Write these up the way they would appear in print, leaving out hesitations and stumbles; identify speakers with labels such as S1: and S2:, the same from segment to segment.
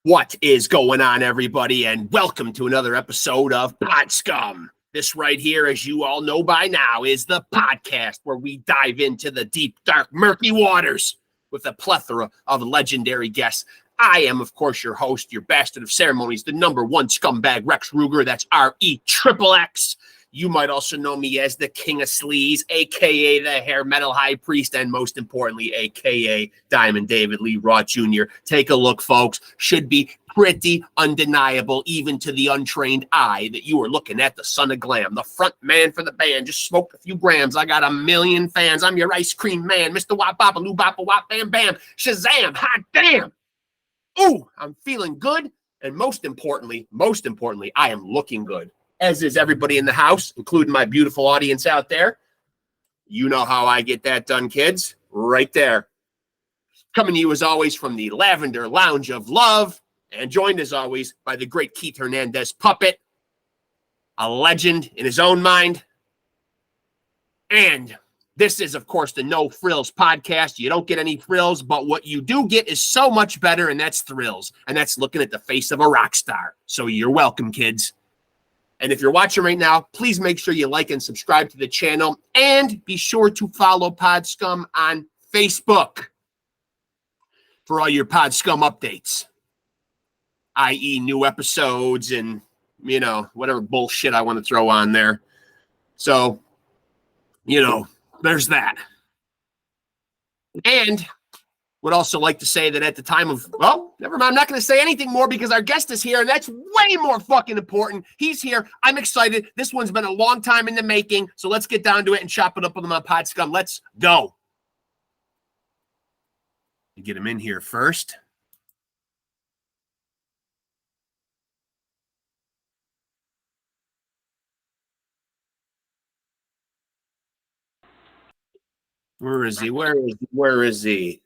S1: What is going on, everybody, and welcome to another episode of Pod Scum. This right here, as you all know by now, is the podcast where we dive into the deep, dark, murky waters with a plethora of legendary guests. I am, of course, your host, your bastard of ceremonies, the number one scumbag, Rex Ruger. That's REXXX. You might also know me as the King of Sleaze, a.k.a. the Hair Metal High Priest, and most importantly, a.k.a. Diamond David Lee Roth Jr. Take a look, folks. Should be pretty undeniable, even to the untrained eye, that you are looking at the son of glam, the front man for the band. Just smoked a few grams. I got a million fans. I'm your ice cream man, Mr. Wop Boppa Loo Boppa Wop Bam Bam. Shazam, hot damn. Ooh, I'm feeling good. And most importantly, I am looking good. As is everybody in the house, including my beautiful audience out there. You know how I get that done, kids. Right there. Coming to you, as always, from the Lavender Lounge of Love, and joined, as always, by the great Keith Hernandez Puppet, a legend in his own mind. And this is, of course, the No Frills podcast. You don't get any frills, but what you do get is so much better, and that's thrills. And that's looking at the face of a rock star. So you're welcome, kids. And if you're watching right now, please make sure you like and subscribe to the channel, and be sure to follow Pod Scum on Facebook for all your Pod Scum updates, i.e. new episodes and, you know, whatever bullshit I want to throw on there. So, you know, there's that. And would also like to say that at the time of, well, never mind. I'm not going to say anything more because our guest is here, and that's way more fucking important. He's here. I'm excited. This one's been a long time in the making, so let's get down to it and chop it up with him on Pod Scum. Let's go. Get him in here first. Where is he? Where is he?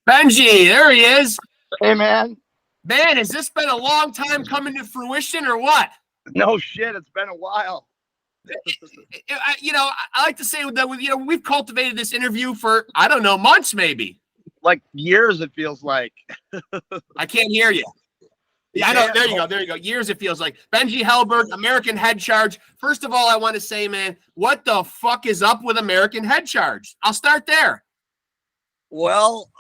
S1: Benji, there he is.
S2: Hey, man.
S1: Man, has this been a long time coming to fruition or what?
S2: No shit, it's been a while.
S1: You know, I like to say that we've cultivated this interview for, I don't know, months maybe.
S2: Like years, it feels like.
S1: I can't hear you. Yeah, I know. There you go. Years, it feels like. Benji Helberg, American Head Charge. First of all, I want to say, man, what the fuck is up with American Head Charge? I'll start there.
S2: Well,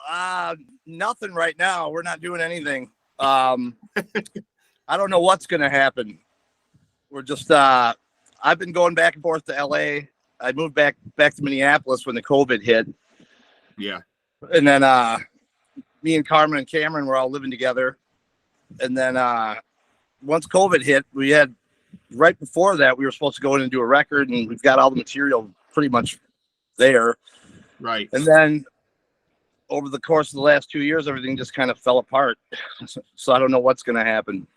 S2: nothing right now. We're not doing anything. I don't know what's going to happen. We're just, I've been going back and forth to LA. I moved back to Minneapolis when the COVID hit.
S1: Yeah.
S2: And then, me and Carmen and Cameron were all living together. And then, once COVID hit, we had, right before that, we were supposed to go in and do a record, and we've got all the material pretty much there.
S1: Right.
S2: And then, over the course of the last 2 years, everything just kind of fell apart. So I don't know what's going to happen.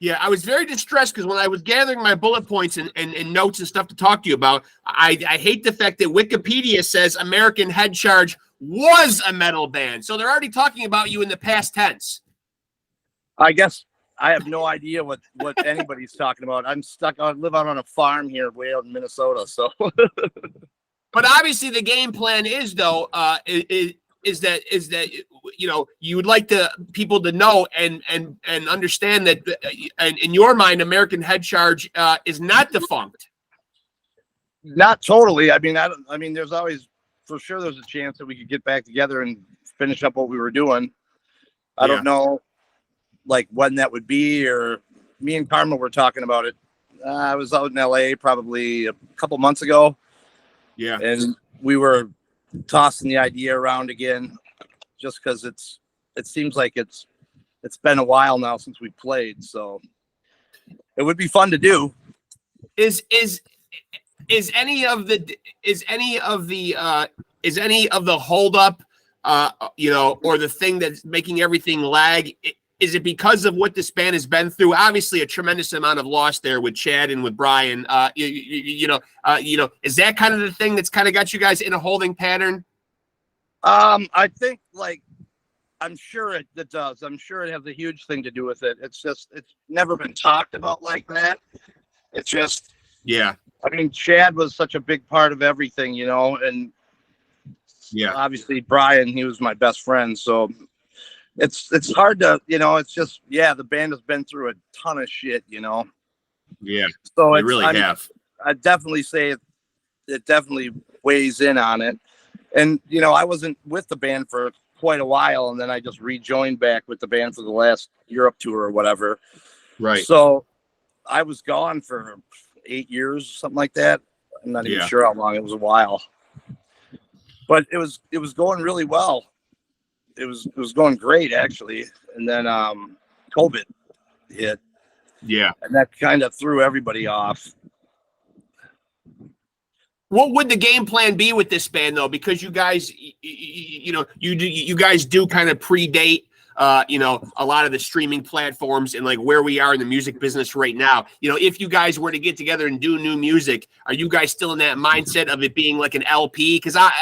S1: Yeah, I was very distressed because when I was gathering my bullet points and notes and stuff to talk to you about, I hate the fact that Wikipedia says American Head Charge was a metal band. So they're already talking about you in the past tense.
S2: I guess I have no idea what anybody's talking about. I'm stuck. I live out on a farm here way out in Minnesota. So,
S1: but obviously the game plan is, though, is that you know, you would like people to know and understand that, and in your mind, American Head Charge is not defunct.
S2: Not totally. I mean, there's always, for sure, there's a chance that we could get back together and finish up what we were doing. I don't know, like, when that would be, or me and Carmen were talking about it. I was out in LA probably a couple months ago.
S1: Yeah.
S2: And we were tossing the idea around again, just because it seems like it's been a while now since we played, so it would be fun to do.
S1: Is any of the holdup, you know, or the thing that's making everything lag? Is it because of what this band has been through? Obviously, a tremendous amount of loss there with Chad and with Brian. You know, is that kind of the thing that's kind of got you guys in a holding pattern?
S2: I think, like, I'm sure it does. I'm sure it has a huge thing to do with it. It's just, it's never been talked about like that. It's just,
S1: yeah.
S2: I mean, Chad was such a big part of everything, you know, and
S1: yeah,
S2: obviously Brian, he was my best friend. So it's hard to, it's just, the band has been through a ton of shit,
S1: Yeah,
S2: so
S1: they really have.
S2: I definitely say it definitely weighs in on it. And I wasn't with the band for quite a while, and then I just rejoined back with the band for the last Europe tour or whatever.
S1: Right.
S2: So I was gone for 8 years, something like that. I'm not even sure how long. It was a while, but it was going really well. It was going great, actually. And then COVID hit.
S1: Yeah.
S2: And that kind of threw everybody off.
S1: What would the game plan be with this band, though? Because you guys, you guys do kind of predate, a lot of the streaming platforms and like where we are in the music business right now. If you guys were to get together and do new music, are you guys still in that mindset of it being like an LP? Because I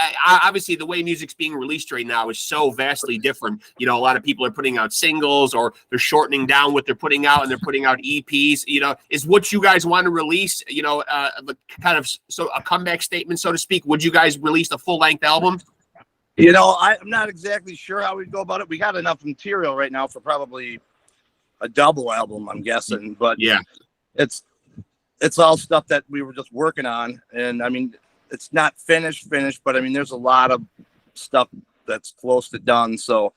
S1: obviously the way music's being released right now is so vastly different. A lot of people are putting out singles, or they're shortening down what they're putting out, and they're putting out EPs. Is what you guys want to release? Kind of so a comeback statement, so to speak. Would you guys release a full length album?
S2: I'm not exactly sure how we'd go about it. We got enough material right now for probably a double album, I'm guessing. But
S1: yeah,
S2: it's all stuff that we were just working on. And I mean, it's not finished, but I mean, there's a lot of stuff that's close to done. So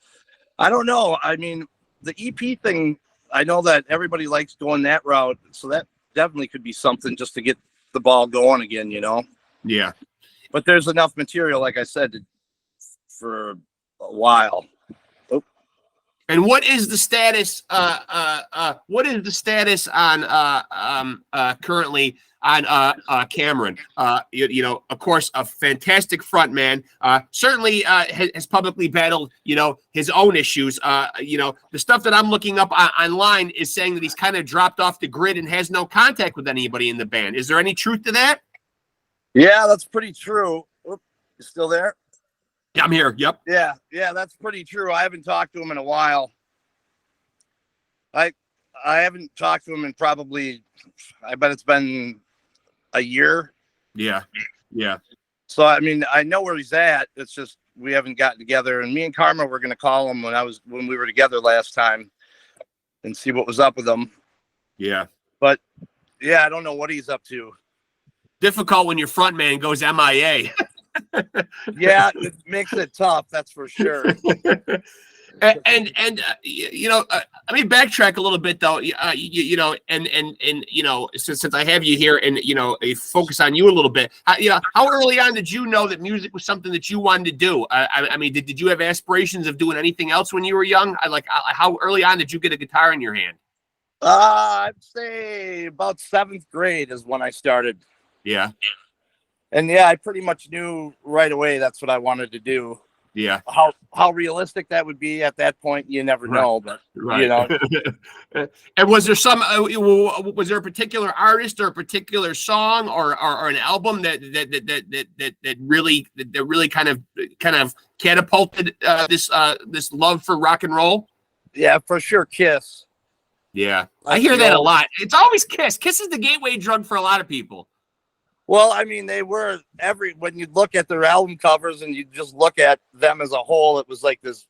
S2: I don't know. I mean, the EP thing, I know that everybody likes going that route. So that definitely could be something just to get the ball going again,
S1: Yeah.
S2: But there's enough material, like I said, for a while. Oh.
S1: And what is the status? What is the status on currently on Cameron? Of course, a fantastic frontman. Certainly has publicly battled his own issues. The stuff that I'm looking up online is saying that he's kind of dropped off the grid and has no contact with anybody in the band. Is there any truth to that?
S2: Yeah, that's pretty true. Oop, you still there?
S1: I'm here. Yep.
S2: Yeah, that's pretty true. I haven't talked to him in a while. I haven't talked to him in probably, I bet it's been a year.
S1: Yeah.
S2: So I mean, I know where he's at. It's just we haven't gotten together. And me and Karma were going to call him when we were together last time and see what was up with him.
S1: Yeah.
S2: But yeah, I don't know what he's up to.
S1: Difficult when your front man goes MIA.
S2: Yeah, it makes it tough. That's for sure.
S1: Let me backtrack a little bit though. Since I have you here and focus on you a little bit. How early on did you know that music was something that you wanted to do? I mean, did you have aspirations of doing anything else when you were young? How early on did you get a guitar in your hand?
S2: I'd say about 7th grade is when I started.
S1: Yeah.
S2: And yeah, I pretty much knew right away that's what I wanted to do.
S1: Yeah.
S2: How realistic that would be at that point, you never know. But
S1: And was there was there a particular artist or a particular song or an album that really kind of catapulted this love for rock and roll?
S2: Yeah, for sure, Kiss.
S1: Yeah, I hear that a lot. It's always Kiss. Kiss is the gateway drug for a lot of people.
S2: Well, I mean, they were when you look at their album covers and you just look at them as a whole, it was like this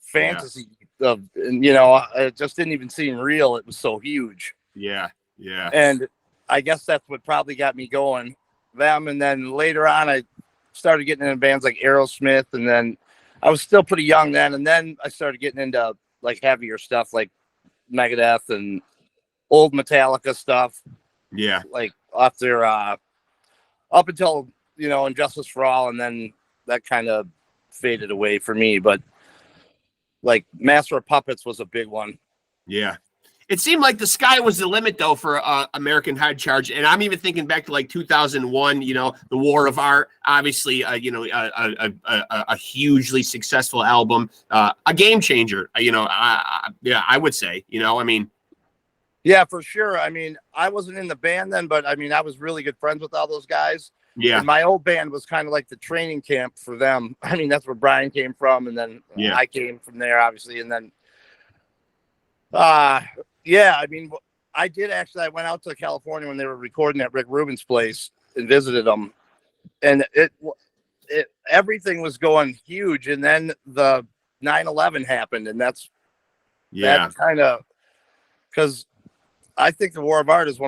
S2: fantasy of, and it just didn't even seem real. It was so huge.
S1: Yeah.
S2: And I guess that's what probably got me going. Them, and then later on, I started getting into bands like Aerosmith, and then I was still pretty young then, and then I started getting into like heavier stuff like Megadeth and old Metallica stuff.
S1: Yeah,
S2: like off their up until Injustice for All, and then that kind of faded away for me. But like Master of Puppets was a big one.
S1: Yeah, it seemed like the sky was the limit though for American Hard Charge, and I'm even thinking back to like 2001. The War of Art, obviously, a hugely successful album, a game changer. I would say.
S2: Yeah, for sure. I mean, I wasn't in the band then, but I mean, I was really good friends with all those guys.
S1: Yeah.
S2: And my old band was kind of like the training camp for them. I mean, that's where Brian came from. And then I came from there, obviously. And then, I mean, I went out to California when they were recording at Rick Rubin's place and visited them. And everything was going huge. And then the 9/11 happened, and that's
S1: Yeah.
S2: kind of, because I think the War of Art is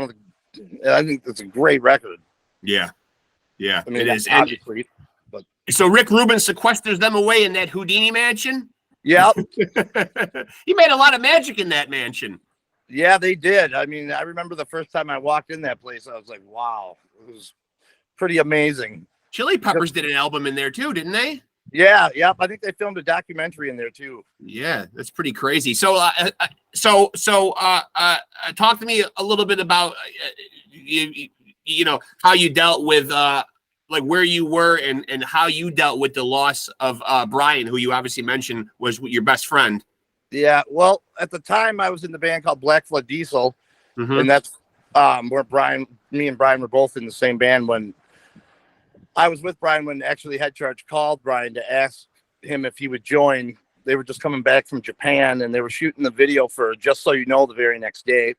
S2: I think it's a great record.
S1: Yeah. Yeah.
S2: I mean,
S1: it is.
S2: obviously, but
S1: So Rick Rubin sequesters them away in that Houdini mansion.
S2: yeah,
S1: He made a lot of magic in that mansion.
S2: yeah, they did. I mean, I remember the first time I walked in that place, I was like, wow, it was pretty amazing.
S1: Chili Peppers did an album in there too, didn't they?
S2: Yeah, yep. I think they filmed a documentary in there too.
S1: Yeah, that's pretty crazy. So, talk to me a little bit about you know how you dealt with like where you were and how you dealt with the loss of Brian, who you obviously mentioned was your best friend.
S2: Yeah, well, at the time I was in the band called Black Flood Diesel, and that's where me and Brian were both in the same band. When I was with Brian, when actually Head Charge called Brian to ask him if he would join. They were just coming back from Japan, and they were shooting the video for Just So You Know the very next day.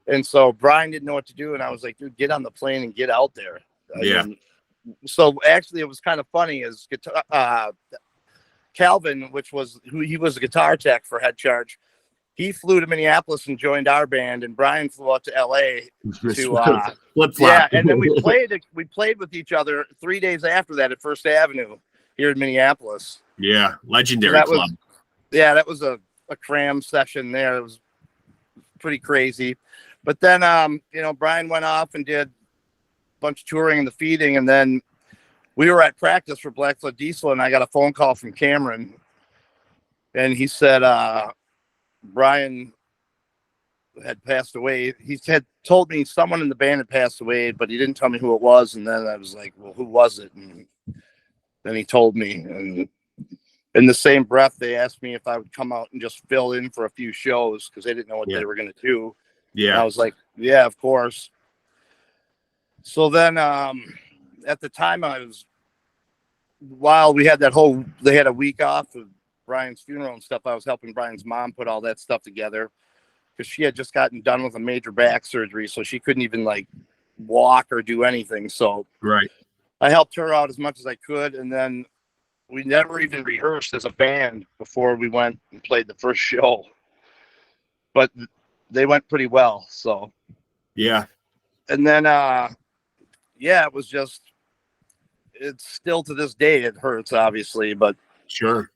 S2: And so Brian didn't know what to do, and I was like, dude, get on the plane and get out there. I mean, so actually it was kind of funny as Calvin, he was a guitar tech for Head Charge. He flew to Minneapolis and joined our band, and Brian flew out to LA to
S1: flip-flop.
S2: Yeah, and then we played with each other 3 days after that at First Avenue here in Minneapolis.
S1: Yeah, legendary club.
S2: That was a cram session there. It was pretty crazy. But then Brian went off and did a bunch of touring in the feeding, and then we were at practice for Black Flood Diesel, and I got a phone call from Cameron, and he said Brian had passed away. He had told me someone in the band had passed away, but he didn't tell me who it was. And then I was like, well, who was it? And then he told me. And in the same breath, they asked me if I would come out and just fill in for a few shows because they didn't know what they were going to do. Yeah. And I was like, yeah, of course. So then at the time while we had they had a week off of Brian's funeral and stuff, I was helping Brian's mom put all that stuff together because she had just gotten done with a major back surgery, so she couldn't even like walk or do anything. So I helped her out as much as I could, and then we never even rehearsed as a band before we went and played the first show, but they went pretty well. So and then it was just, it's still to this day it hurts, obviously, but
S1: sure,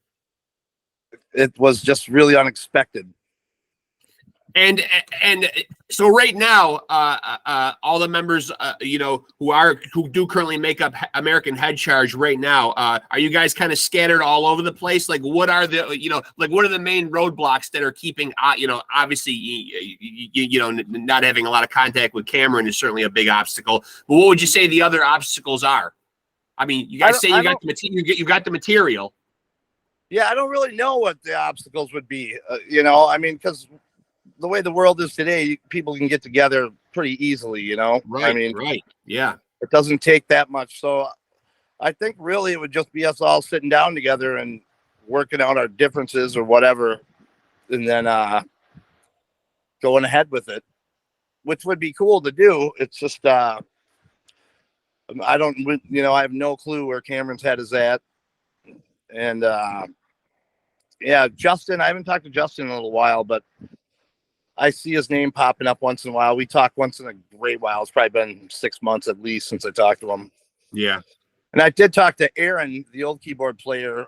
S2: it was just really unexpected.
S1: And so right now, all the members, who do currently make up American Head Charge right now, are you guys kind of scattered all over the place? Like, what are what are the main roadblocks that are keeping, obviously, not having a lot of contact with Cameron is certainly a big obstacle. But what would you say the other obstacles are? I mean, you guys say you got the material.
S2: Yeah, I don't really know what the obstacles would be. I mean, because the way the world is today, people can get together pretty easily,
S1: Right.
S2: I mean,
S1: right. Yeah.
S2: It doesn't take that much. So I think really it would just be us all sitting down together and working out our differences or whatever, and then going ahead with it, which would be cool to do. It's just, I have no clue where Cameron's head is at. And Justin, I haven't talked to Justin in a little while, but I see his name popping up once in a while. We talk once in a great while. It's probably been 6 months at least since I talked to him.
S1: Yeah.
S2: And I did talk to Aaron, the old keyboard player,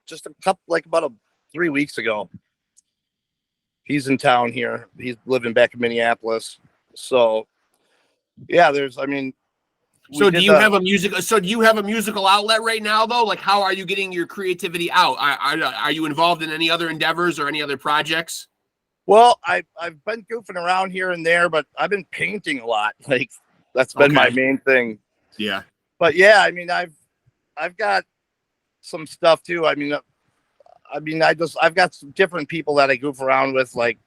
S2: just about 3 weeks ago. He's in town here. He's living back in Minneapolis. So yeah, So do you have a musical outlet right now though? Like, how are you getting your creativity out? Are you involved in any other endeavors or any other projects? Well, I've been goofing around here and there, but I've been painting a lot. Like, that's been my main thing.
S1: Yeah.
S2: But yeah, I mean, I've got some stuff too. I've got some different people that I goof around with, like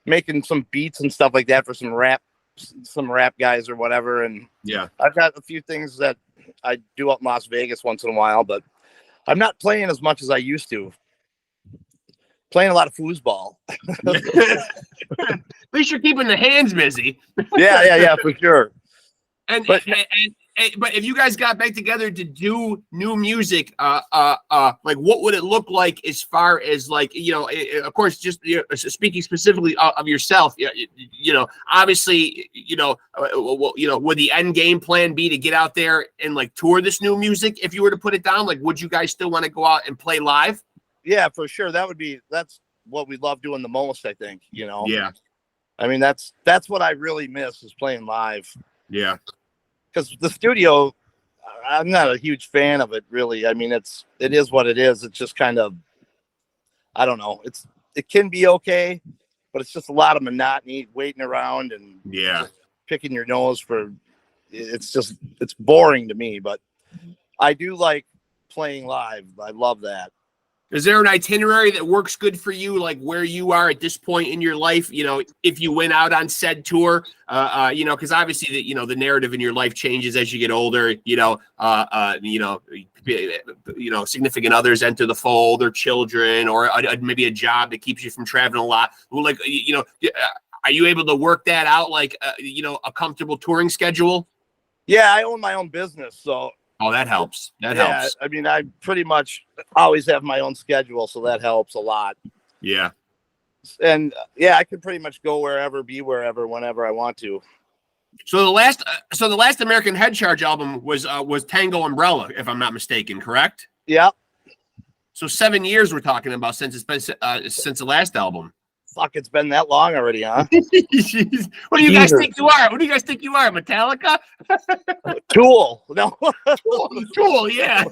S2: making some beats and stuff like that for some rap guys or whatever. And
S1: yeah,
S2: I've got a few things that I do up in Las Vegas once in a while, but I'm not playing as much as I used to. Playing a lot of foosball.
S1: At least you're keeping the hands busy.
S2: Yeah, for sure.
S1: And but if you guys got back together to do new music, like what would it look like as far as like, of course, just speaking specifically of yourself, obviously, would the end game plan be to get out there and like tour this new music? If you were to put it down, like, would you guys still want to go out and play live?
S2: Yeah, for sure. That's what we love doing the most, I think,
S1: Yeah.
S2: I mean, that's what I really miss is playing live.
S1: Yeah.
S2: Because the studio, I'm not a huge fan of it, really. I mean, it is what it is. It's just kind of, I don't know. It can be okay, but it's just a lot of monotony, waiting around and picking your nose for. It's boring to me. But I do like playing live. I love that.
S1: Is there an itinerary that works good for you, like where you are at this point in your life? If you went out on said tour, because obviously the narrative in your life changes as you get older. Significant others enter the fold, or children, or maybe a job that keeps you from traveling a lot. Like, are you able to work that out, like a comfortable touring schedule?
S2: Yeah, I own my own business, so.
S1: Oh, that helps. That helps.
S2: I mean, I pretty much always have my own schedule, so that helps a lot.
S1: Yeah.
S2: And I can pretty much go wherever, be wherever, whenever I want to.
S1: So the last American Head Charge album was Tango Umbrella, if I'm not mistaken, correct?
S2: Yeah.
S1: So 7 years we're talking about since it's been since the last album.
S2: Fuck, it's been that long already, huh?
S1: What do you guys think you are? What do you guys think you are? Metallica?
S2: Tool. No.
S1: Tool, yeah.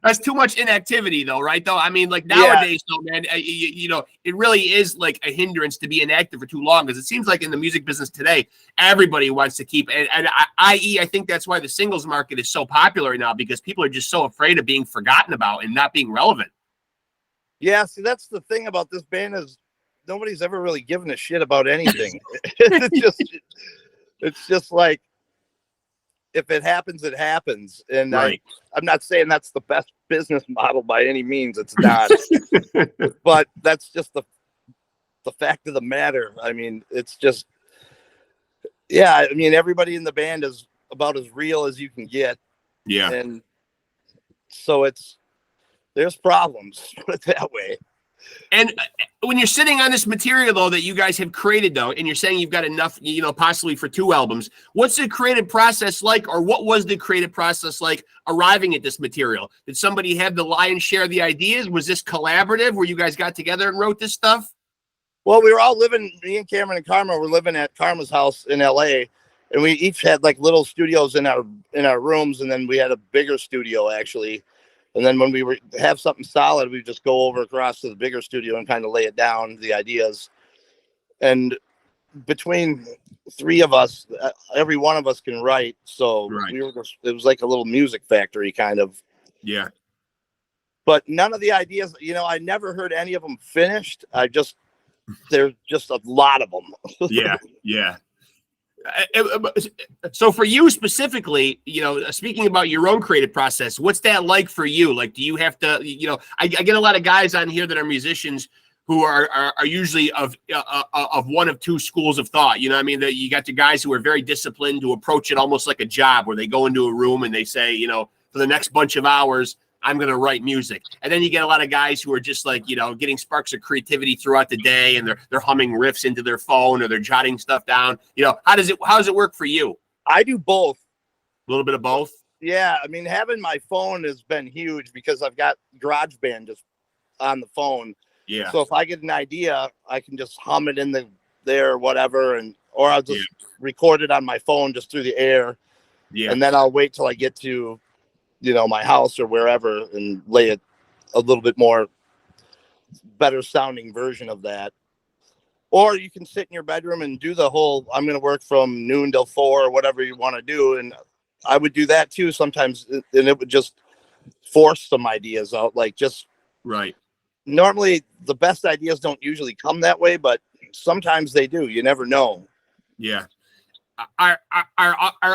S1: That's too much inactivity, though, right? Though, I mean, like nowadays, though, man, it really is like a hindrance to be inactive for too long, because it seems like in the music business today, everybody wants to keep, i.e., I think that's why the singles market is so popular now, because people are just so afraid of being forgotten about and not being relevant.
S2: Yeah, see, that's the thing about this band is nobody's ever really given a shit about anything. It's just like, if it happens, it happens. And right. I'm not saying that's the best business model by any means. It's not. But that's just the fact of the matter. I mean, it's just, I mean, everybody in the band is about as real as you can get.
S1: Yeah.
S2: And so there's problems, put it that way.
S1: And when you're sitting on this material, though, that you guys have created, though, and you're saying you've got enough, possibly for 2 albums, what's the creative process like, or what was the creative process like arriving at this material? Did somebody have the lion's share of the ideas? Was this collaborative where you guys got together and wrote this stuff?
S2: Well, we were all me and Cameron and Karma were living at Karma's house in LA, and we each had like little studios in our rooms, and then we had a bigger studio actually. And then when we have something solid, we just go over across to the bigger studio and kind of lay it down, the ideas. And between 3 of us, every one of us can write. So right. It was like a little music factory kind of.
S1: Yeah.
S2: But none of the ideas, I never heard any of them finished. There's just a lot of them.
S1: Yeah. Yeah. So for you specifically, speaking about your own creative process, what's that like for you? Like, do you have to, I get a lot of guys on here that are musicians who are usually of one of 2 schools of thought. You know what I mean? That you got the guys who are very disciplined, who approach it almost like a job, where they go into a room and they say, for the next bunch of hours, I'm going to write music. And then you get a lot of guys who are just like, getting sparks of creativity throughout the day, and they're humming riffs into their phone, or they're jotting stuff down. How does it work for you?
S2: I do both.
S1: A little bit of both? Yeah.
S2: I mean, having my phone has been huge because I've got GarageBand just on the phone.
S1: Yeah.
S2: So if I get an idea, I can just hum it in there or whatever, or I'll just record it on my phone just through the air. Yeah. And then I'll wait till I get to my house or wherever and lay it a little bit more better sounding version of that. Or you can sit in your bedroom and do the whole, I'm going to work from noon till 4 or whatever you want to do. And I would do that too sometimes. And it would just force some ideas out. Like just
S1: right.
S2: Normally the best ideas don't usually come that way, but sometimes they do. You never know.
S1: Yeah. Are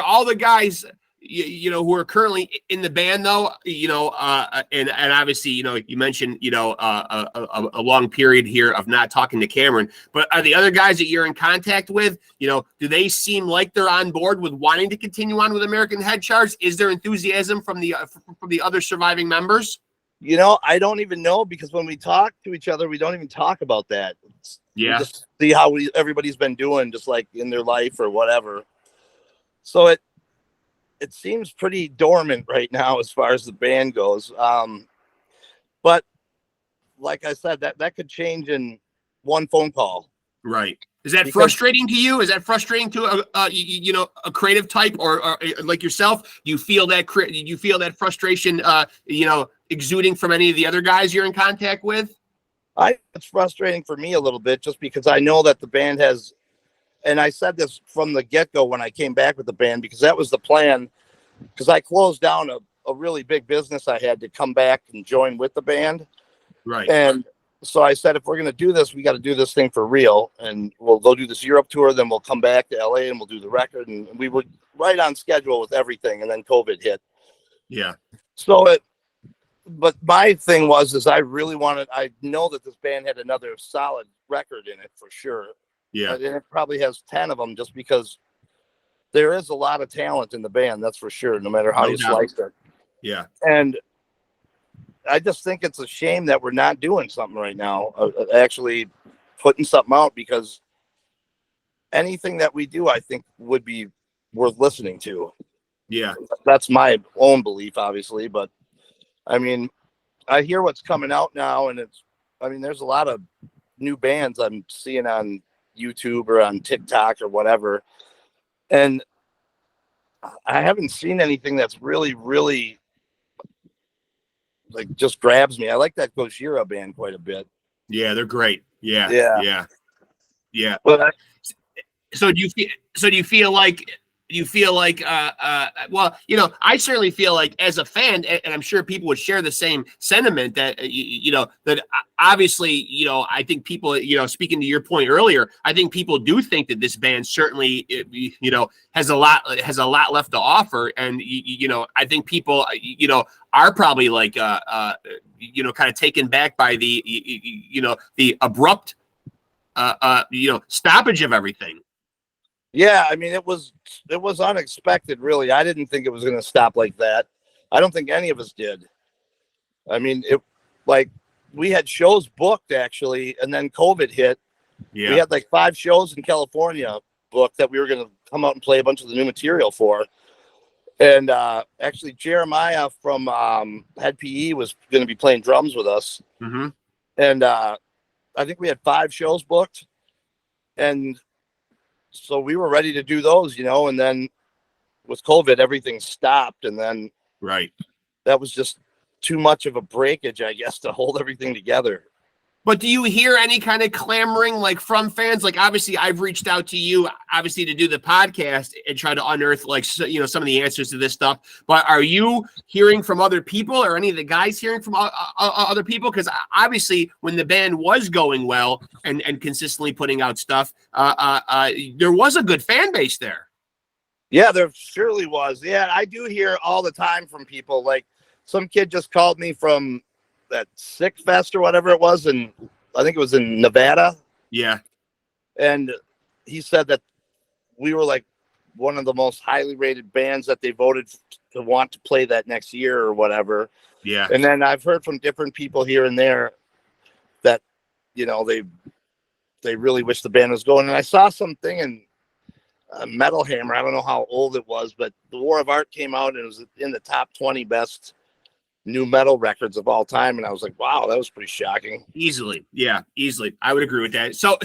S1: all the guys, who are currently in the band, though, and obviously, you mentioned, a long period here of not talking to Cameron, but are the other guys that you're in contact with, do they seem like they're on board with wanting to continue on with American Head Charts? Is there enthusiasm from the other surviving members?
S2: I don't even know, because when we talk to each other, we don't even talk about that. We
S1: Yeah.
S2: just see how everybody's been doing, just like in their life or whatever. So it seems pretty dormant right now as far as the band goes. But like I said, that could change in one phone call.
S1: Right. Is that frustrating to you? Is that frustrating to a creative type or like yourself? You feel that frustration, exuding from any of the other guys you're in contact with?
S2: It's frustrating for me a little bit, just because I know that the band has, and I said this from the get-go when I came back with the band, because that was the plan, because I closed down a really big business I had to come back and join with the band.
S1: Right.
S2: And so I said, if we're going to do this, we got to do this thing for real. And we'll go do this Europe tour. Then we'll come back to LA and we'll do the record. And we were right on schedule with everything. And then COVID hit.
S1: Yeah.
S2: But my thing is I know that this band had another solid record in it for sure.
S1: Yeah.
S2: And it probably has 10 of them, just because there is a lot of talent in the band. That's for sure. No matter how you slice it.
S1: Yeah.
S2: And I just think it's a shame that we're not doing something right now, actually putting something out, because anything that we do, I think, would be worth listening to.
S1: Yeah.
S2: That's my own belief, obviously. But I mean, I hear what's coming out now, and there's a lot of new bands I'm seeing on YouTube or on TikTok or whatever. And I haven't seen anything that's really, really like just grabs me. I like that Gojira band quite a bit.
S1: Yeah, they're great. Yeah.
S2: Yeah.
S1: Yeah.
S2: But
S1: so do you feel like well, I certainly feel like, as a fan, and I'm sure people would share the same sentiment, that that obviously, I think people, speaking to your point earlier, I think people do think that this band certainly, has a lot left to offer. And I think people, are probably like kind of taken back by the the abrupt stoppage of everything.
S2: yeah, it was unexpected, really. I didn't think it was going to stop like that. I don't think any of us did. We had shows booked, actually, and then COVID hit.
S1: Yeah.
S2: We had like 5 shows in California booked that we were going to come out and play a bunch of the new material for. And actually, Jeremiah from Head PE was going to be playing drums with us.
S1: Mm-hmm.
S2: And I think we had 5 shows booked. And so we were ready to do those, and then with COVID, everything stopped. And then
S1: right,
S2: that was just too much of a breakage, I guess, to hold everything together.
S1: But do you hear any kind of clamoring, like, from fans? Like, obviously, I've reached out to you, obviously, to do the podcast and try to unearth, like, some of the answers to this stuff. But are you hearing from other people, or any of the guys hearing from other people? Because obviously, when the band was going well and consistently putting out stuff, there was a good fan base there.
S2: Yeah, there surely was. Yeah, I do hear all the time from people. Like, some kid just called me from that Sick Fest or whatever it was, and I think it was in Nevada.
S1: Yeah.
S2: And he said that we were like one of the most highly rated bands that they voted to want to play that next year or whatever.
S1: Yeah.
S2: And then I've heard from different people here and there that, they really wish the band was going. And I saw something in Metal Hammer. I don't know how old it was, but the War of Art came out and it was in the top 20 best new metal records of all time. And I was like, wow, that was pretty shocking.
S1: Easily. Yeah, easily. I would agree with that. So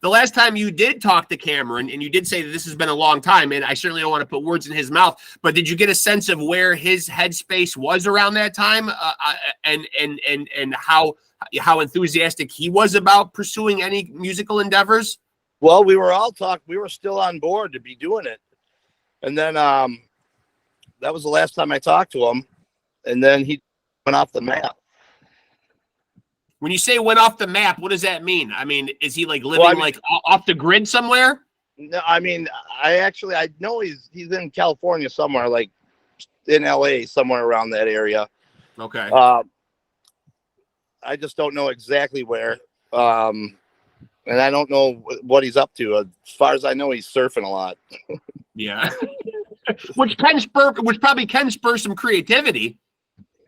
S1: the last time you did talk to Cameron, and you did say that this has been a long time, and I certainly don't want to put words in his mouth, but did you get a sense of where his headspace was around that time, and how enthusiastic he was about pursuing any musical endeavors?
S2: Well, we were still on board to be doing it. And then that was the last time I talked to him. And then he went off the map.
S1: When you say went off the map, what does that mean? Is he like living like off the grid somewhere?
S2: No, I mean, I know he's in California somewhere, like in LA, somewhere around that area.
S1: Okay.
S2: I just don't know exactly where. And I don't know what he's up to. As far as I know, he's surfing a lot.
S1: Yeah. which probably can spur some creativity.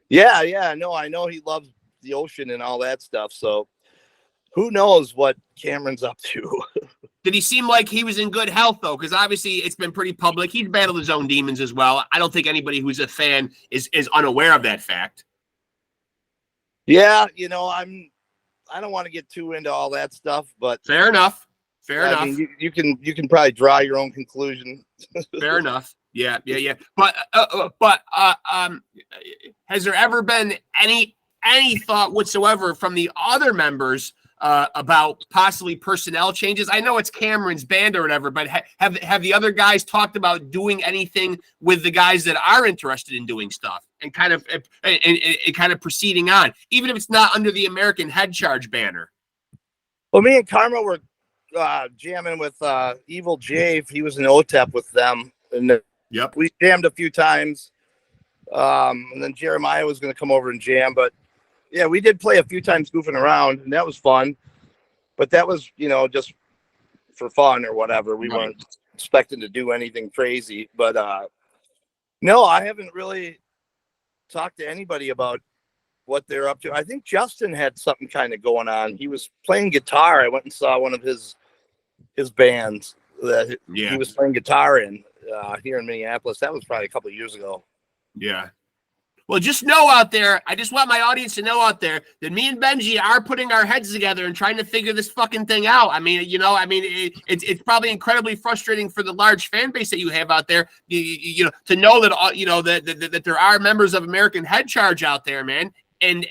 S2: Yeah. No, I know he loves the ocean and all that stuff. So who knows what Cameron's up to?
S1: Did he seem like he was in good health, though? Because obviously it's been pretty public. He's battled his own demons as well. I don't think anybody who's a fan is unaware of that fact.
S2: Yeah, I don't want to get too into all that stuff, but
S1: Fair enough.
S2: I mean, you can probably draw your own conclusion.
S1: Fair enough. Yeah. But has there ever been any thought whatsoever from the other members about possibly personnel changes? I know it's Cameron's band or whatever, but have the other guys talked about doing anything with the guys that are interested in doing stuff and kind of proceeding on, even if it's not under the American Head Charge banner?
S2: Well, me and Karma were jamming with Evil Jave. He was in OTEP with them, and
S1: Yep.
S2: we jammed a few times. And then Jeremiah was going to come over and jam, but yeah, we did play a few times goofing around, and that was fun. But that was, just for fun or whatever. We weren't expecting to do anything crazy. But no, I haven't really talked to anybody about what they're up to. I think Justin had something kind of going on. He was playing guitar. I went and saw one of his bands that he was playing guitar in here in Minneapolis. That was probably a couple of years ago.
S1: Yeah. Well, just know out there, I just want my audience to know out there that me and Benji are putting our heads together and trying to figure this fucking thing out. I mean, it's probably incredibly frustrating for the large fan base that you have out there, to know that, that there are members of American Head Charge out there, man. And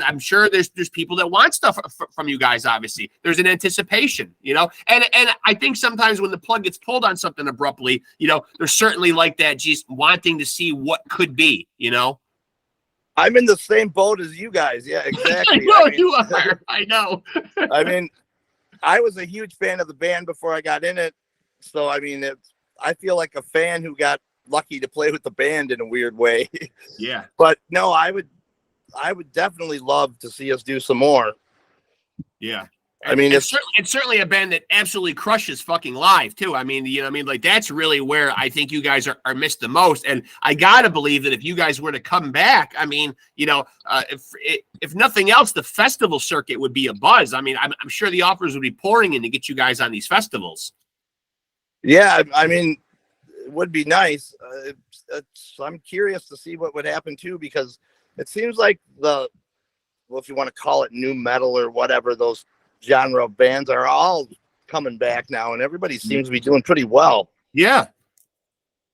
S1: I'm sure there's people that want stuff from you guys. Obviously, there's an anticipation, and I think sometimes when the plug gets pulled on something abruptly, there's certainly like that, just wanting to see what could be.
S2: I'm in the same boat as you guys. Yeah, exactly.
S1: You are. I know.
S2: I mean, I was a huge fan of the band before I got in it, so I mean, I feel like a fan who got lucky to play with the band in a weird way.
S1: Yeah.
S2: But no, I would definitely love to see us do some more.
S1: Yeah.
S2: I mean,
S1: it's certainly a band that absolutely crushes fucking live too. I mean, like that's really where I think you guys are missed the most. And I gotta believe that if you guys were to come back, I mean, if nothing else, the festival circuit would be a buzz. I mean, I'm sure the offers would be pouring in to get you guys on these festivals.
S2: Yeah, I mean, it would be nice. I'm curious to see what would happen too, because it seems like if you want to call it new metal or whatever, those genre of bands are all coming back now, and everybody seems to be doing pretty well.
S1: Yeah.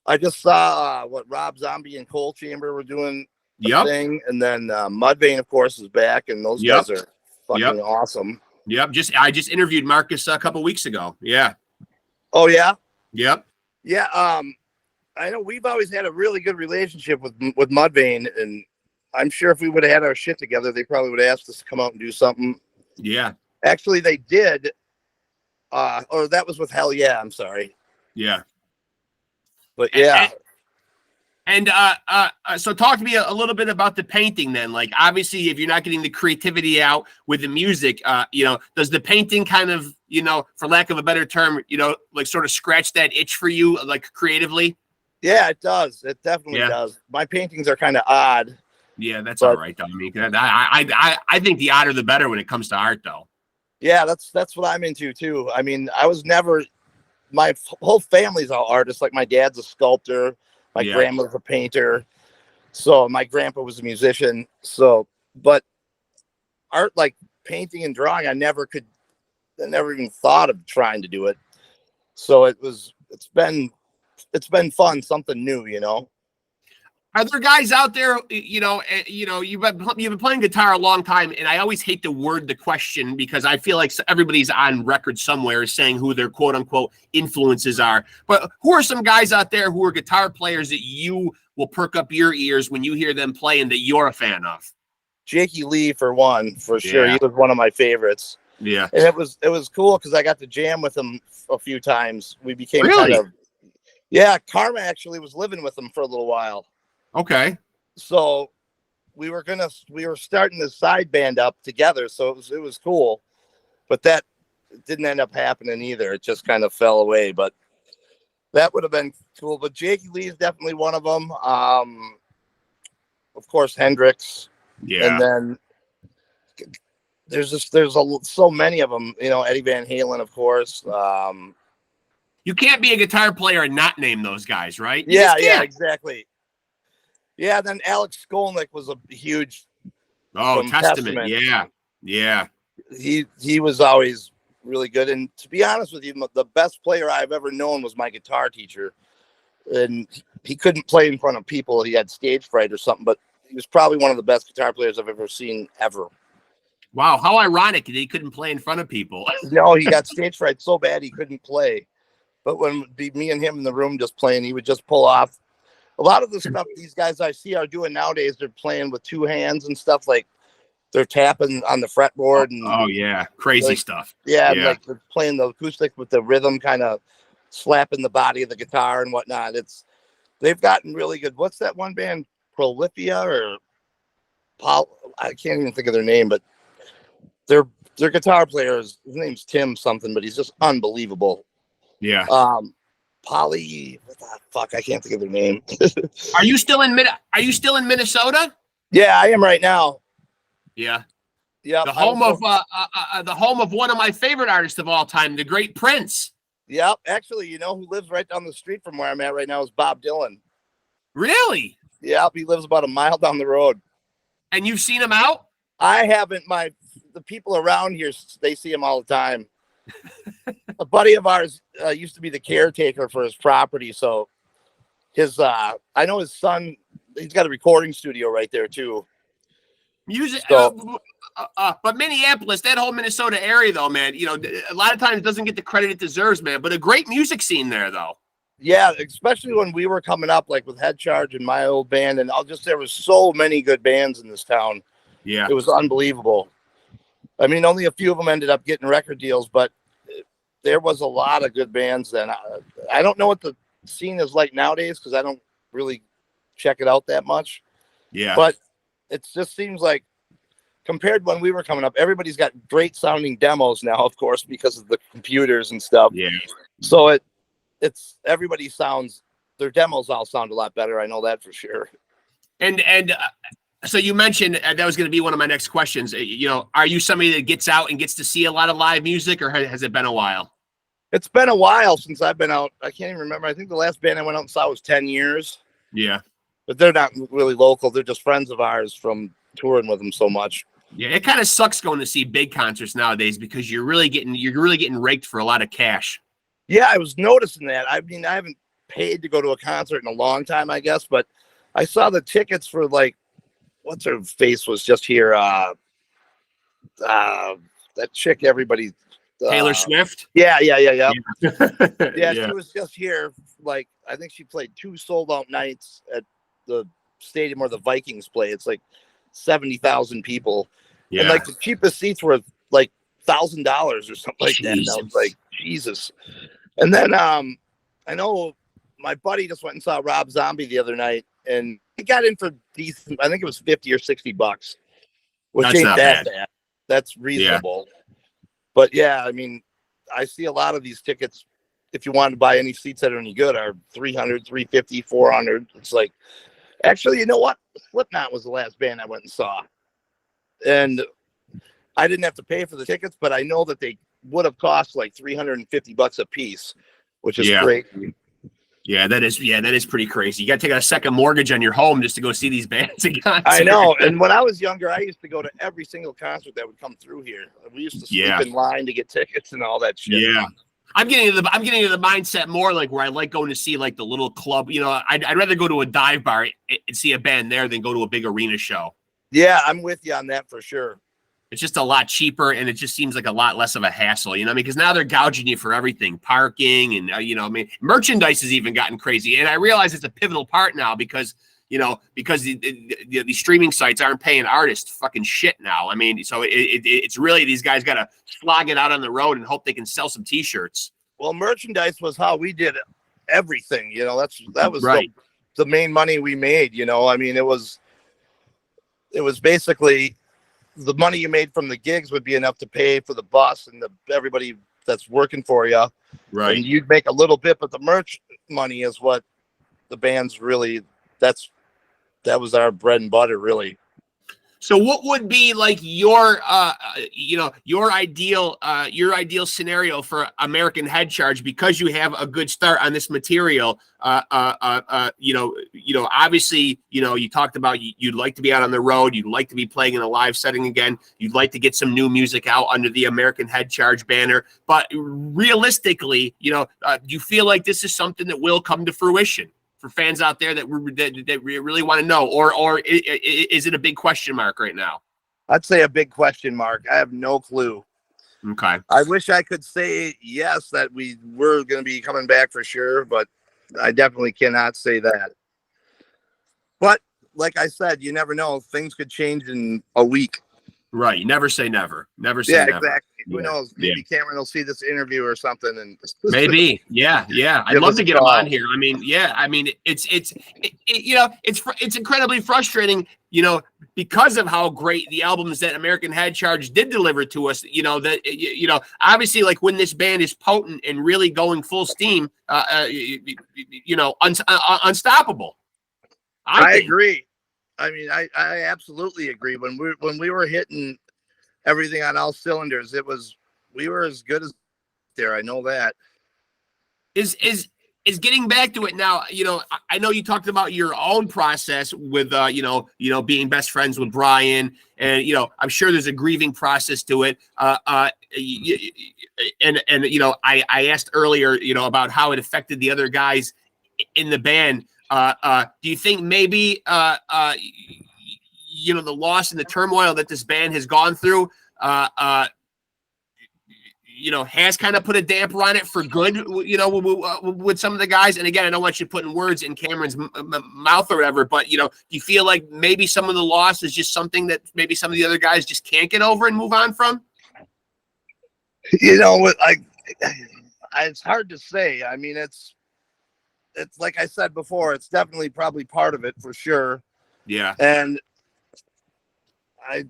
S2: I just saw what Rob Zombie and Coal Chamber were doing a thing, and then Mudvayne, of course, is back, and those guys are fucking awesome.
S1: Yep. I just interviewed Marcus a couple weeks ago. Yeah.
S2: Oh yeah.
S1: Yep.
S2: Yeah. I know we've always had a really good relationship with Mudvayne, and I'm sure if we would have had our shit together, they probably would have asked us to come out and do something.
S1: Yeah.
S2: Actually, they did. Or that was with Hell Yeah. I'm sorry.
S1: Yeah.
S2: But yeah.
S1: And so talk to me a little bit about the painting then. Like, obviously, if you're not getting the creativity out with the music, does the painting kind of, for lack of a better term, like sort of scratch that itch for you, like creatively?
S2: Yeah, it does. It definitely does. My paintings are kind of odd.
S1: Yeah, that's all right, though. I mean, I think the odder the better when it comes to art, though.
S2: Yeah, that's what I'm into too. I mean, my whole family's all artists. Like my dad's a sculptor, my grandma's a painter, so my grandpa was a musician. So, but art like painting and drawing, I never even thought of trying to do it. So it's been fun, something new.
S1: Are there guys out there, you've been playing guitar a long time, and I always hate to word the question because I feel like everybody's on record somewhere saying who their quote unquote influences are. But who are some guys out there who are guitar players that you will perk up your ears when you hear them play and that you're a fan of?
S2: Jakey Lee, for one, for sure. He was one of my favorites.
S1: Yeah.
S2: And it was cool because I got to jam with him a few times. We became
S1: Really?
S2: yeah. Karma actually was living with him for a little while.
S1: Okay.
S2: So we were starting this side band up together. So it was cool, but that didn't end up happening either. It just kind of fell away, but that would have been cool. But Jakey Lee is definitely one of them. Of course, Hendrix.
S1: Yeah.
S2: And then so many of them, Eddie Van Halen, of course.
S1: You can't be a guitar player and not name those guys, right?
S2: Yeah, exactly. Yeah, then Alex Skolnick was a huge
S1: Testament. Yeah.
S2: He was always really good. And to be honest with you, the best player I've ever known was my guitar teacher. And he couldn't play in front of people. He had stage fright or something, but he was probably one of the best guitar players I've ever seen ever.
S1: Wow, how ironic that he couldn't play in front of people.
S2: No, he got stage fright so bad he couldn't play. But when it would be me and him in the room just playing, he would just pull off. A lot of the stuff these guys I see are doing nowadays, they're playing with two hands and stuff, like they're tapping on the fretboard. And
S1: crazy stuff.
S2: Yeah, and like they're playing the acoustic with the rhythm, kind of slapping the body of the guitar and whatnot. They've gotten really good. What's that one band, Prolifia or Paul? I can't even think of their name, but their guitar player his name's Tim something, but he's just unbelievable.
S1: Yeah.
S2: Polly, what the fuck? I can't think of their name.
S1: Are you still in Minnesota?
S2: Yeah, I am right now.
S1: Yeah.
S2: Yeah.
S1: The home of one of my favorite artists of all time, the great Prince.
S2: Yep. Actually, who lives right down the street from where I'm at right now is Bob Dylan.
S1: Really?
S2: Yep. He lives about a mile down the road.
S1: And you've seen him out?
S2: I haven't. The people around here, they see him all the time. A buddy of ours used to be the caretaker for his property. So I know his son, he's got a recording studio right there too.
S1: Music,
S2: so,
S1: but Minneapolis, that whole Minnesota area though, man, a lot of times it doesn't get the credit it deserves, man, but a great music scene there though.
S2: Yeah, especially when we were coming up, like with Head Charge and my old band, and there was so many good bands in this town.
S1: Yeah.
S2: It was unbelievable. I mean, only a few of them ended up getting record deals, but there was a lot of good bands then. I don't know what the scene is like nowadays because I don't really check it out that much.
S1: Yeah.
S2: But it just seems like compared when we were coming up, everybody's got great sounding demos now, of course, because of the computers and stuff.
S1: Yeah.
S2: So their demos all sound a lot better. I know that for sure.
S1: And so you mentioned that was going to be one of my next questions. Are you somebody that gets out and gets to see a lot of live music, or has it been a while?
S2: It's been a while since I've been out. I can't even remember. I think the last band I went out and saw was 10 years.
S1: Yeah.
S2: But they're not really local. They're just friends of ours from touring with them so much.
S1: Yeah, it kind of sucks going to see big concerts nowadays because you're really getting raked for a lot of cash.
S2: Yeah, I was noticing that. I mean, I haven't paid to go to a concert in a long time, I guess, but I saw the tickets for like what's her face was just here. That chick everybody
S1: Taylor Swift.
S2: Yeah.
S1: Yeah,
S2: She was just here. Like I think she played 2 sold out nights at the stadium where the Vikings play. It's like 70,000 people. Yeah. And like the cheapest seats were like $1,000 or something like that. And I was like, Jesus. And then I know my buddy just went and saw Rob Zombie the other night, and he got in for decent. I think it was $50 or $60, which
S1: That's
S2: ain't
S1: not
S2: that
S1: bad.
S2: bad. That's reasonable. Yeah. But yeah, I mean, I see a lot of these tickets. If you want to buy any seats that are any good, are $300, $350, $400. It's like, actually, you know what? Slipknot was the last band I went and saw, and I didn't have to pay for the tickets, but I know that they would have cost like $350 a piece, which is great.
S1: Yeah, that is pretty crazy. You got to take out a second mortgage on your home just to go see these bands in concert.
S2: I know. And when I was younger, I used to go to every single concert that would come through here. We used to sleep in line to get tickets and all that shit.
S1: Yeah. I'm getting into the mindset more like where I like going to see like the little club. I'd rather go to a dive bar and see a band there than go to a big arena show. Yeah,
S2: I'm with you on that for sure.
S1: It's just a lot cheaper, and it just seems like a lot less of a hassle, because now they're gouging you for everything, parking, and merchandise has even gotten crazy. And I realize it's a pivotal part now because because the streaming sites aren't paying artists fucking shit now. I mean, so it's really these guys got to slog it out on the road and hope they can sell some T-shirts.
S2: Well, merchandise was how we did everything. That was
S1: right.
S2: The main money we made. I mean, it was basically the money you made from the gigs would be enough to pay for the bus and everybody that's working for you.
S1: Right.
S2: And you'd make a little bit, but the merch money is what the band's really, that was our bread and butter, really.
S1: So what would be like your ideal scenario for American Head Charge, because you have a good start on this material? Obviously, you talked about you'd like to be out on the road. You'd like to be playing in a live setting again. You'd like to get some new music out under the American Head Charge banner. But realistically, do you feel like this is something that will come to fruition for fans out there that really want to know, or is it a big question mark right now?
S2: I'd say a big question mark. I have no clue.
S1: Okay.
S2: I wish I could say yes, that we were going to be coming back for sure, but I definitely cannot say that. But like I said, you never know. Things could change in a week.
S1: Right. You never say never. Never say never.
S2: Exactly. Who knows? Maybe Cameron will see this interview or something, and
S1: maybe. Yeah. I'd love to get him on here. I mean, it's incredibly frustrating, because of how great the albums that American Head Charge did deliver to us. Obviously, like when this band is potent and really going full steam, unstoppable.
S2: I agree. I mean, I absolutely agree. When we were hitting everything on all cylinders, we were as good as there. I know that.
S1: Is getting back to it now. I know you talked about your own process with being best friends with Brian, and I'm sure there's a grieving process to it. I asked earlier, about how it affected the other guys in the band. Do you think maybe the loss and the turmoil that this band has gone through has kind of put a damper on it for good, with some of the guys? And again, I don't want you putting words in Cameron's mouth or whatever, but do you feel like maybe some of the loss is just something that maybe some of the other guys just can't get over and move on from?
S2: It's hard to say. I mean, it's like I said before, it's definitely probably part of it for sure.
S1: Yeah.
S2: And I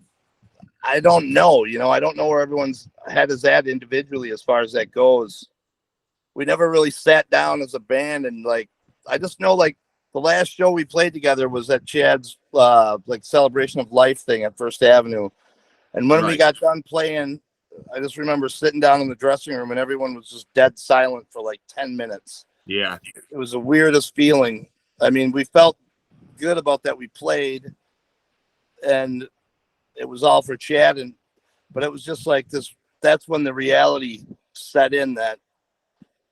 S2: don't know, I don't know where everyone's head is at individually as far as that goes. We never really sat down as a band, and I just know the last show we played together was at Chad's celebration of life thing at First Avenue. And when we got done playing, I just remember sitting down in the dressing room and everyone was just dead silent for 10 minutes.
S1: Yeah.
S2: It was the weirdest feeling. I mean, we felt good about that we played, and it was all for Chad, but it was just like this. That's when the reality set in that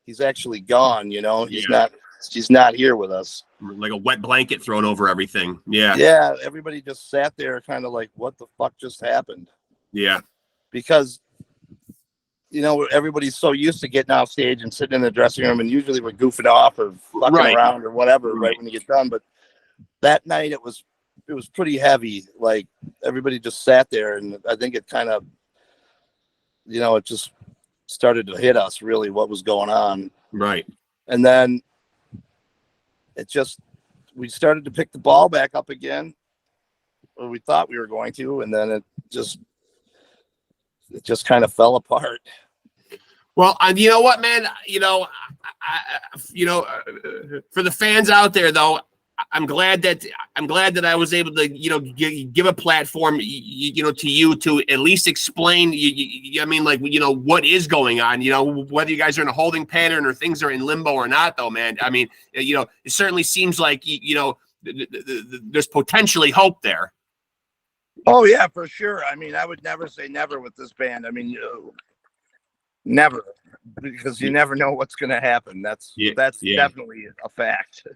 S2: he's actually gone. He's not here with us.
S1: Like a wet blanket thrown over everything. Yeah.
S2: Yeah. Everybody just sat there kind of like, what the fuck just happened?
S1: Yeah.
S2: Because everybody's so used to getting off stage and sitting in the dressing room, and usually we're goofing off or fucking around or whatever right when you get done. But that night it was pretty heavy. Like everybody just sat there, and I think it kind of, it just started to hit us really what was going on. Right. And then we started to pick the ball back up again, or we thought we were going to, and then it just kind of fell apart.
S1: Well, you know what, man? For the fans out there, though, I'm glad that I was able to, give a platform, to you to at least explain, what is going on, whether you guys are in a holding pattern or things are in limbo or not, though, man. I mean, it certainly seems like, there's potentially hope there.
S2: Oh yeah, for sure. I mean, I would never say never with this band. I mean, never, because you never know what's going to happen. That's definitely a fact.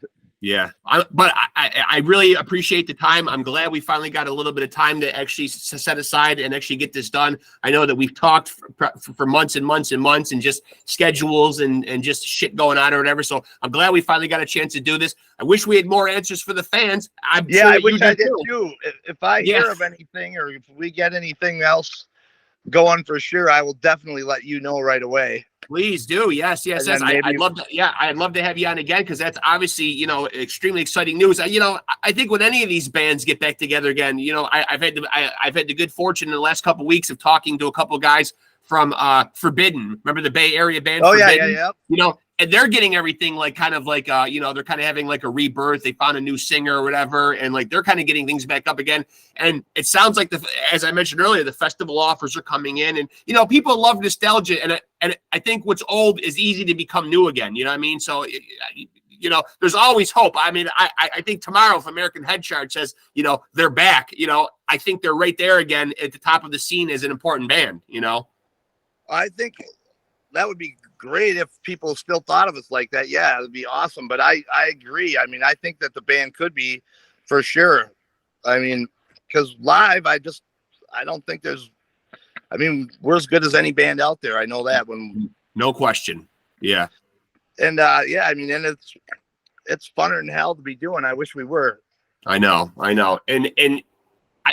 S1: Yeah, I really appreciate the time. I'm glad we finally got a little bit of time to actually set aside and actually get this done. I know that we've talked for months and months and months and just schedules and just shit going on or whatever. So I'm glad we finally got a chance to do this. I wish we had more answers for the fans. I'm sure
S2: I wish I did
S1: too.
S2: too. If I hear of anything or if we get anything else going for sure, I will definitely let you know right away.
S1: Please do. Yes. I'd love to. Yeah, I'd love to have you on again because that's obviously, extremely exciting news. I think when any of these bands get back together again, I've had the good fortune in the last couple of weeks of talking to a couple of guys from Forbidden. Remember the Bay Area band?
S2: Oh
S1: Forbidden?
S2: yeah.
S1: And they're getting everything they're kind of having like a rebirth. They found a new singer or whatever, and like they're kind of getting things back up again. And it sounds like as I mentioned earlier, the festival offers are coming in, and people love nostalgia, and I think what's old is easy to become new again. You know what I mean? So there's always hope. I mean, I think tomorrow if American Head Charge says they're back, I think they're right there again at the top of the scene as an important band.
S2: I think that would be great if people still thought of us like that. Yeah, it would be awesome. But I agree. I mean, I think that the band could be for sure. I mean, because live, I don't think we're as good as any band out there. I know that.
S1: No question. Yeah.
S2: And I mean, and it's funner than hell to be doing. I wish we were.
S1: I know. And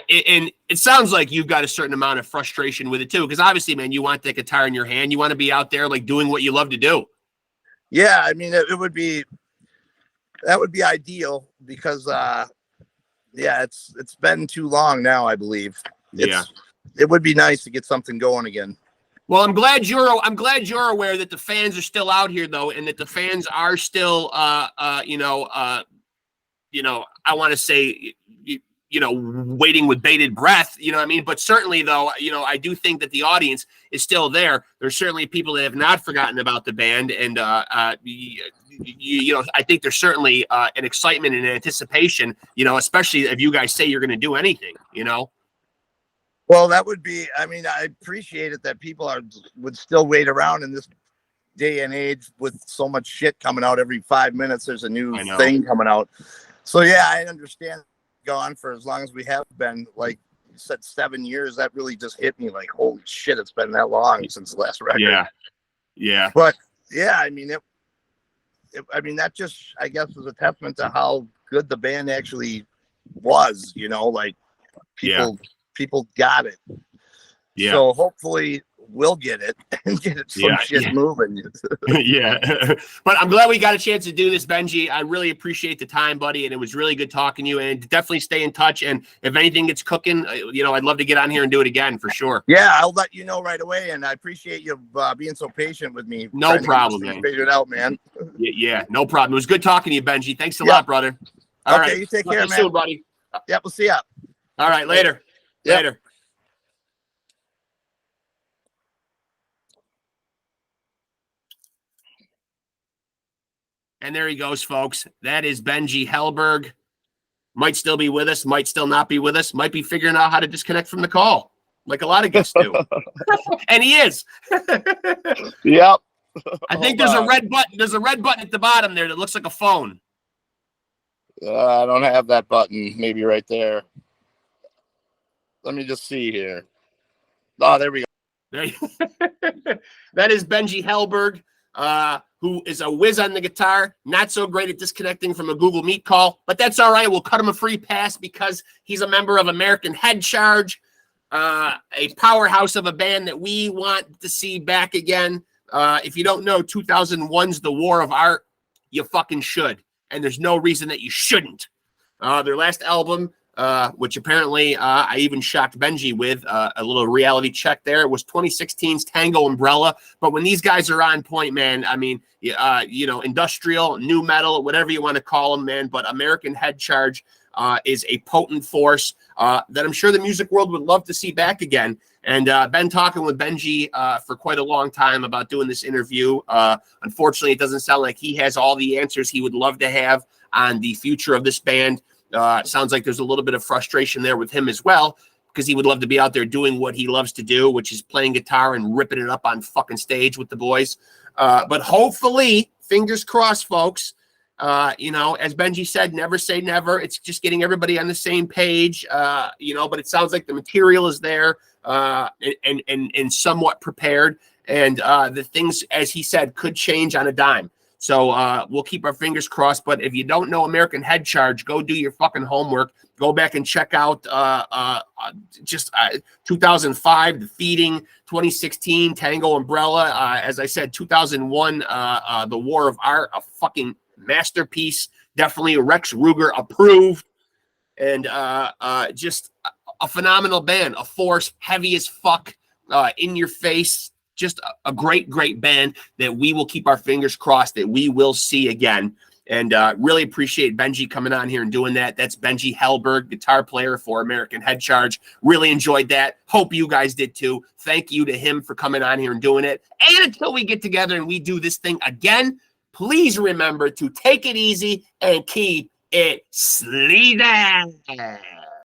S1: it sounds like you've got a certain amount of frustration with it too, because obviously, man, you want that guitar in your hand. You want to be out there like doing what you love to do.
S2: Yeah, I mean, that would be ideal because, it's been too long now. I believe. It would be nice to get something going again.
S1: Well, I'm glad you're aware that the fans are still out here though, and that the fans are still, I want to say. Waiting with bated breath, you know what I mean? But certainly though, I do think that the audience is still there. There's certainly people that have not forgotten about the band. And, I think there's certainly an excitement and anticipation, especially if you guys say you're going to do anything,
S2: Well, that would be, I mean, I appreciate it that people would still wait around in this day and age with so much shit coming out every 5 minutes. There's a new thing coming out. So yeah, I understand. Gone for as long as we have been, like you said, 7 years. That really just hit me like, holy shit, it's been that long since the last record.
S1: Yeah.
S2: But yeah, I mean, that just, I guess, was a testament to how good the band actually was. Like people got it. Yeah. So hopefully we'll get it and get some shit moving.
S1: Yeah. But I'm glad we got a chance to do this, Benji. I really appreciate the time, buddy. And it was really good talking to you, and definitely stay in touch. And if anything gets cooking, I'd love to get on here and do it again for sure.
S2: Yeah. I'll let you know right away. And I appreciate you being so patient with me.
S1: No problem, man.
S2: Figure it out, man.
S1: Yeah. No problem. It was good talking to you, Benji. Thanks a lot, brother. All right.
S2: You take care, man.
S1: Soon, buddy.
S2: Yep. We'll see ya.
S1: All right. Later.
S2: Yep.
S1: Later. And there he goes, folks. That is Benji Helberg. Might still be with us, might still not be with us, might be figuring out how to disconnect from the call, like a lot of guests do. And he is.
S2: Yep.
S1: I think there's a red button. There's a red button at the bottom there that looks like a phone.
S2: I don't have that button. Maybe right there. Let me just see here. Oh, there we go.
S1: That is Benji Helberg. Who is a whiz on the guitar, not so great at disconnecting from a Google Meet call, but that's all right. We'll cut him a free pass because he's a member of American Head Charge, a powerhouse of a band that we want to see back again. If you don't know 2001's The War of Art, you fucking should. And there's no reason that you shouldn't. Their last album, which apparently I even shocked Benji with a little reality check there. It was 2016's Tango Umbrella. But when these guys are on point, man, I mean, industrial, new metal, whatever you want to call them, man. But American Head Charge is a potent force that I'm sure the music world would love to see back again. And been talking with Benji for quite a long time about doing this interview. Unfortunately, it doesn't sound like he has all the answers he would love to have on the future of this band. Sounds like there's a little bit of frustration there with him as well, because he would love to be out there doing what he loves to do, which is playing guitar and ripping it up on fucking stage with the boys. But hopefully, fingers crossed, folks, You know, as Benji said, never say never. It's just getting everybody on the same page. You know, but it sounds like the material is there, and somewhat prepared. And the things, as he said, could change on a dime. So we'll keep our fingers crossed. But if you don't know American Head Charge, go do your fucking homework. Go back and check out 2005, The Feeding, 2016, Tango Umbrella. As I said, 2001, The War of Art, a fucking masterpiece. Definitely Rex Ruger approved. And just a phenomenal band, a force, heavy as fuck, in your face. Just a great, great band that we will keep our fingers crossed that we will see again. And really appreciate Benji coming on here and doing that. That's Benji Helberg, guitar player for American Head Charge. Really enjoyed that. Hope you guys did too. Thank you to him for coming on here and doing it. And until we get together and we do this thing again, please remember to take it easy and keep it sleazy.